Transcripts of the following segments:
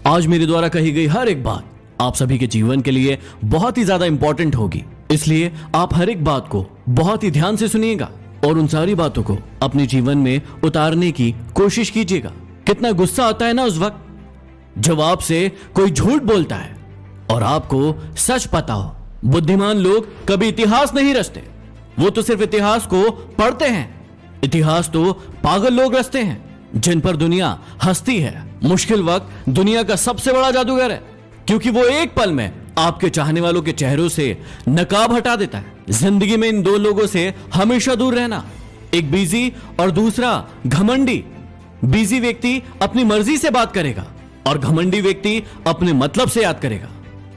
आज मेरे द्वारा कही गई हर एक बात आप सभी के जीवन के लिए बहुत ही ज्यादा इंपॉर्टेंट होगी, इसलिए आप हर एक बात को बहुत ही ध्यान से सुनिएगा और उन सारी बातों को अपने जीवन में उतारने की कोशिश कीजिएगा। कितना गुस्सा आता है ना उस वक्त जब आपसे कोई झूठ बोलता है और आपको सच पता हो। बुद्धिमान लोग कभी इतिहास नहीं रचते, वो तो सिर्फ इतिहास को पढ़ते हैं। इतिहास तो पागल लोग रचते हैं जिन पर दुनिया हंसती है। मुश्किल वक्त दुनिया का सबसे बड़ा जादूगर है, क्योंकि वो एक पल में आपके चाहने वालों के चेहरों से नकाब हटा देता है। जिंदगी में इन दो लोगों से हमेशा दूर रहना, एक बिजी और दूसरा घमंडी। बिजी व्यक्ति अपनी मर्जी से बात करेगा और घमंडी व्यक्ति अपने मतलब से याद करेगा।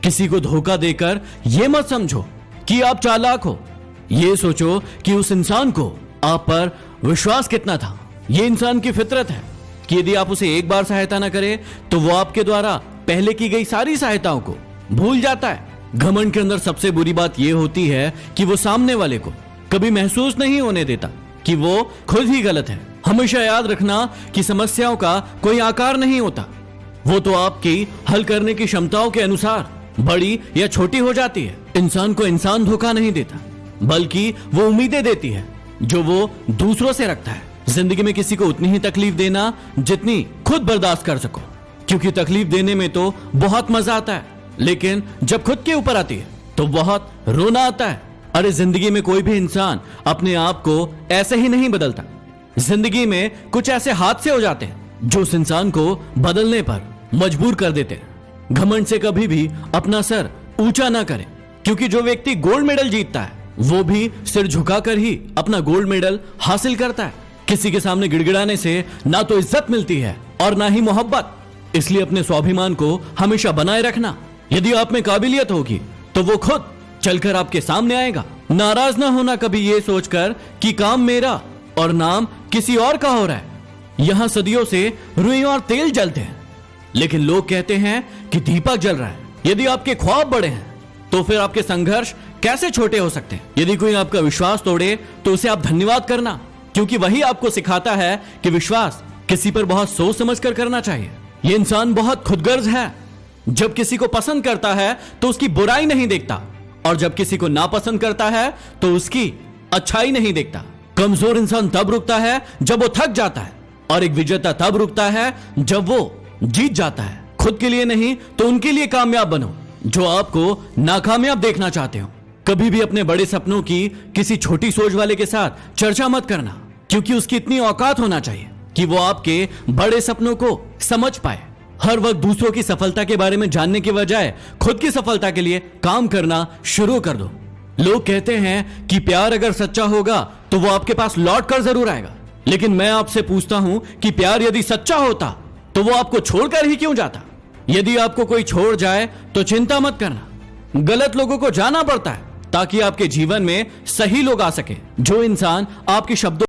किसी को धोखा देकर यह मत समझो कि आप चालाक हो, यह सोचो कि उस इंसान को आप पर विश्वास कितना था। यह इंसान की फितरत है कि यदि आप उसे एक बार सहायता ना करें तो वो आपके द्वारा पहले की गई सारी सहायताओं को भूल जाता है। घमंड के अंदर सबसे बुरी बात यह होती है कि वो सामने वाले को कभी महसूस नहीं होने देता कि वो खुद ही गलत है। हमेशा याद रखना कि समस्याओं का कोई आकार नहीं होता, वो तो आपकी हल करने की क्षमताओं के अनुसार बड़ी या छोटी हो जाती है। इंसान को इंसान धोखा नहीं देता, बल्कि वो उम्मीदें देती है जो वो दूसरों से रखता है। जिंदगी में किसी को उतनी ही तकलीफ देना जितनी खुद बर्दाश्त कर सको, क्योंकि तकलीफ देने में तो बहुत मजा आता है, लेकिन जब खुद के ऊपर आती है तो बहुत रोना आता है। अरे जिंदगी में कोई भी इंसान अपने आप को ऐसे ही नहीं बदलता। जिंदगी में कुछ ऐसे हादसे हो जाते हैं जो उस इंसान को बदलने पर मजबूर कर देते हैं। घमंड से कभी भी अपना सर ऊंचा ना करें, क्योंकि जो व्यक्ति गोल्ड मेडल जीतता है वो भी सिर झुकाकर ही अपना गोल्ड मेडल हासिल करता है। किसी के सामने गिड़गिड़ाने से ना तो इज्जत मिलती है और ना ही मोहब्बत। इसलिए अपने स्वाभिमान को हमेशा बनाए रखना। यदि आप में काबिलियत होगी तो वो खुद चलकर आपके सामने आएगा। नाराज ना होना कभी ये सोचकर कि काम मेरा और नाम किसी और का हो रहा है। यहां सदियों से रुई और तेल जलते हैं, लेकिन लोग कहते हैं कि दीपक जल रहा है। यदि आपके ख्वाब बड़े हैं तो फिर आपके संघर्ष कैसे छोटे हो सकते हैं। यदि कोई आपका विश्वास तोड़े तो उसे आप धन्यवाद करना, क्योंकि वही आपको सिखाता है कि विश्वास किसी पर बहुत सोच समझकर करना चाहिए। यह इंसान बहुत खुदगर्ज है। जब किसी को पसंद करता है तो उसकी बुराई नहीं देखता, और जब किसी को नापसंद करता है तो उसकी अच्छाई नहीं देखता। कमजोर इंसान तब रुकता है जब वो थक जाता है, और एक विजेता तब रुकता है जब वो जीत जाता है। खुद के लिए नहीं तो उनके लिए कामयाब बनो जो आपको नाकामयाब देखना चाहते हो। कभी भी अपने बड़े सपनों की किसी छोटी सोच वाले के साथ चर्चा मत करना, क्योंकि उसकी इतनी औकात होना चाहिए कि वो आपके बड़े सपनों को समझ पाए। हर वक्त दूसरों की सफलता के बारे में जानने के बजाय खुद की सफलता के लिए काम करना शुरू कर दो। लोग कहते हैं कि प्यार अगर सच्चा होगा तो वो आपके पास लौट कर जरूर आएगा, लेकिन मैं आपसे पूछता हूं कि प्यार यदि सच्चा होता तो वो आपको छोड़कर ही क्यों जाता। यदि आपको कोई छोड़ जाए तो चिंता मत करना, गलत लोगों को जाना पड़ता है ताकि आपके जीवन में सही लोग आ सके। जो इंसान आपके शब्दों